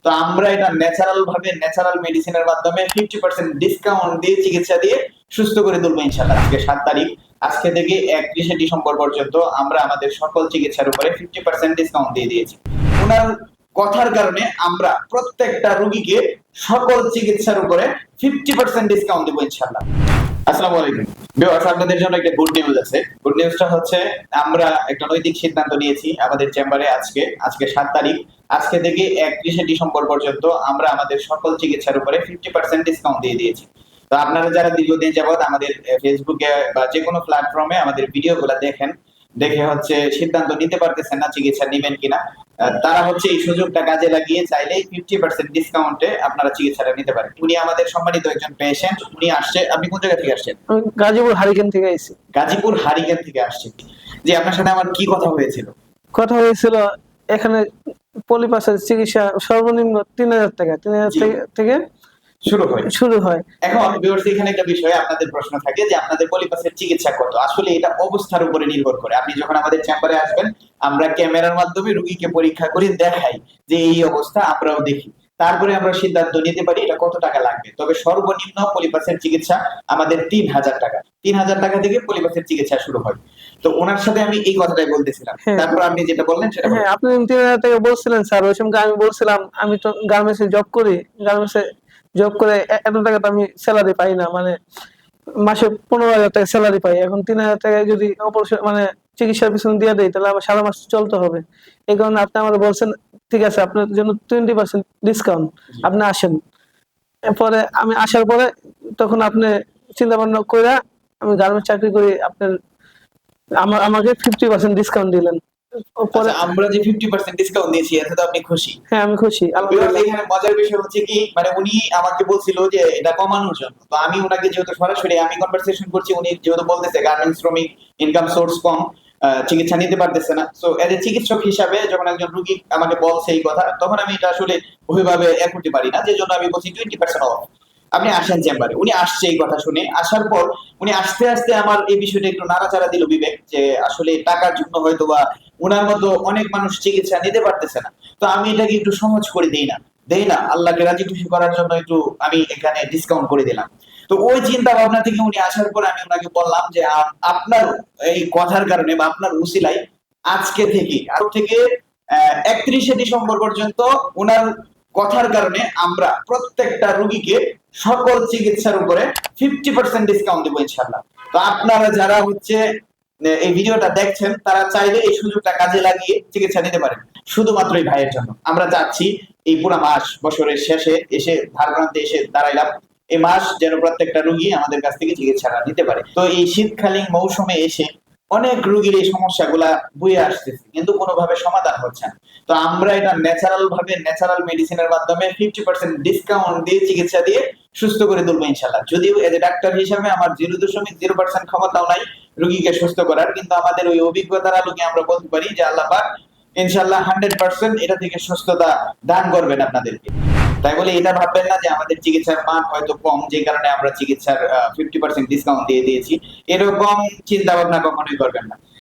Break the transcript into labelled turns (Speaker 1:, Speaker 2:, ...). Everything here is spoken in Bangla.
Speaker 1: তো আমরা এটা ন্যাচারাল ভাবে ন্যাচারাল মেডিসিনের মাধ্যমে 50% ডিসকাউন্ট দিয়ে চিকিৎসা দিয়ে সুস্থ করে তুলবো ইনশাআল্লাহ। আজকে 7 তারিখ, আজকে থেকে 31শে ডিসেম্বর পর্যন্ত আমরা আমাদের সকল চিকিৎসার উপরে 50% ডিসকাউন্ট দিয়ে দিয়েছি। ওনার কথার কারণে আমরা প্রত্যেকটা রোগীকে সকল চিকিৎসার উপরে 50% ডিসকাউন্ট দেব ইনশাআল্লাহ। আসসালামু আলাইকুম ভিউয়ার্স, আপনাদের জন্য একটা গুড নিউজ আছে। গুড নিউজটা হচ্ছে আমরা একটা নৈতিক সিদ্ধান্ত নিয়েছি আমাদের চেম্বারে। আজকে 7 তারিখ, আজকে থেকে 31শে ডিসেম্বর পর্যন্ত আমরা আমাদের সকল চিকিৎসার উপরে 50% ডিসকাউন্ট দিয়ে দিয়েছি। তো আপনারা যারা দীর্ঘদিন যাবত আমাদের ফেসবুকে বা যে কোনো প্ল্যাটফর্মে আমাদের ভিডিওগুলো দেখে হচ্ছে সিদ্ধান্ত নিতে পারতেছেন না চিকিৎসা নেবেন কিনা, তারা হচ্ছে এই সুযোগটা কাজে লাগিয়ে চাইলেই 50% ডিসকাউন্টে আপনারা চিকিৎসাটা নিতে পারেন। উনি আমাদের সম্মানিত একজন পেশেন্ট, উনি আসছে। আপনি কোন জায়গা থেকে আসছেন?
Speaker 2: গাজীপুর হারিকেন থেকে আইছি।
Speaker 1: গাজীপুর হারিকেন থেকে আসছেন। জি, আপনার সাথে আমার কি কথা হয়েছিল?
Speaker 2: কথা হয়েছিল এখানে পলিপাসের চিকিৎসা সর্বনিম্ন 3000 টাকা, 3000 থেকে শুরু হয়।
Speaker 1: এখন ভিউয়ার্স, এখানে একটা বিষয় আপনাদের প্রশ্ন থাকে যে আপনাদের পলিপাসের চিকিৎসা কত। আসলে এটা অবস্থার উপরে নির্ভর করে। আপনি যখন আমাদের চেম্বারে আসবেন, আমরা ক্যামেরার মাধ্যমে রোগীকে পরীক্ষা করে দেখাই যে এই অবস্থা, আমরাও দেখি। তারপরে আমরা সিদ্ধান্ত নিতে পারি এটা কত টাকা লাগবে। তবে সর্বনিম্ন পলিপাসের চিকিৎসা আমাদের 3000 টাকা। 3000 টাকা থেকে পলিপাসের চিকিৎসা শুরু হয়। তো ওনার সাথে আমি এই কথাটাই বলতেছিলাম। তারপর আপনি যেটা বললেন সেটা
Speaker 2: হ্যাঁ, আপনি 3000 টাকা বলছিলেন স্যার। ওই সময় আমি বলছিলাম আমি তো গার্মেন্টসে জব করি, গার্মেন্টসে জব করে এত টাকা তো আমি স্যালারি পাই না, মানে মাসে 15,000 টাকা স্যালারি পাই। এখন 3000 টাকা যদি অপারেশন মানে চিকিৎসার পিছনে দিয়ে দেয় তাহলে আমার সারা মাস চলতে হবে। এই কারণে আপনি আমার বলছেন ঠিক আছে আপনার জন্য 20% ডিসকাউন্ট, আপনি আসেন। এরপরে আমি আসার পরে তখন আপনি চিন্তা ভাবনা করে আমি গার্মেন্টস চাকরি করি, আপনার আমাকে 50% ডিসকাউন্ট দিলেন।
Speaker 1: পরে আমরা যে 50% ডিসকাউন্ট দিয়েছি এতে তো আপনি খুশি?
Speaker 2: হ্যাঁ, আমি খুশি।
Speaker 1: এখানে মজার বিষয় হচ্ছে কি, মানে উনি আমাকে বলছিল যে এটা কমানোর জন্য। তো আমি ওনাকে যেহেতু সরাসরি আমি কনভারসেশন করছি, উনি যেহেতু বলতেছে গার্মেন্টস শ্রমিক, ইনকাম সোর্স কম, চিকিৎসা নিতে পারতেছে না। সো এজ এ চিকিৎসক হিসাবে যখন একজন রোগী আমাকে বলছে এই কথা, তখন আমি এটা আসলে ওইভাবে করতে পারি না, যে জন্য আমি বলছি 20% অফ। আপনি আসেন চেম্বারে। উনি আসছে এই কথা শুনে। আসার পর উনি আস্তে আস্তে আমার এই বিষয়টা একটু নাড়াচাড়া দিল বিবেক, যে আসলে টাকার জন্য হয়তো বা উনার মতো অনেক মানুষ চিকিৎসা নিতে পারতেছে না। তো আমি এটাকে একটু সহজ করে দেই না আল্লাহকে রাজি খুশি করার জন্য একটু আমি এখানে ডিসকাউন্ট করে দিলাম। তো ওই চিন্তা ভাবনা থেকে উনি আসার পর আমি ওনাকে বললাম যে আপনার এই কথার কারণে বা আপনার উসিলায় আজকে থেকে 31শে ডিসেম্বর পর্যন্ত ওনার কথার কারণে আমরা প্রত্যেকটা রোগীকে সকল চিকিৎসার উপরে 50% ডিসকাউন্ট দেবো ইনশাআল্লাহ। তো আপনারা যারা হচ্ছে এই ভিডিওটা দেখছেন, তারা চাইলে এই সুযোগটা কাজে লাগিয়ে চিকিৎসা নিতে পারেন। শুধুমাত্র এই ভাইয়ের জন্য আমরা চাচ্ছি এই পুরো মাস, বছরের শেষে এসে ধার প্রান্তে এসে দাঁড়াইলাম, এই মাস যেন প্রত্যেকটা রোগী আমাদের কাছ থেকে চিকিৎসাটা নিতে পারে। তো এই শীতকালীন মৌসুমে এসে অনেক রোগীর এই সমস্যাগুলা বয়ে আসতেছে, কিন্তু কোনোভাবে সমাধান হচ্ছে না। তো আমরা এটা ন্যাচারাল ভাবে ন্যাচারাল মেডিসিনের মাধ্যমে 50% ডিসকাউন্ট দিয়ে চিকিৎসা দিয়ে সুস্থ করে তুলবো ইনশাআল্লাহ। যদিও এজ এ ডাক্তার হিসেবে আমার 0.0% ক্ষমতাও নাই রোগীকে সুস্থ করার, কিন্তু আমাদের ওই অভিজ্ঞতার আলোকে আমরা বলতে পারি যে আল্লাহ পাক ইনশাআল্লাহ 100% এটা থেকে সুস্থতা দান করবেন আপনাদেরকে। তাই বলে এটা ভাববেন না যে আমাদের চিকিৎসার মান হয়তো কম, যে কারণে আমরা চিকিৎসার 50% ডিসকাউন্ট দিয়ে দিয়েছি। এরকম চিন্তা ভাবনা কখনোই করবেন না।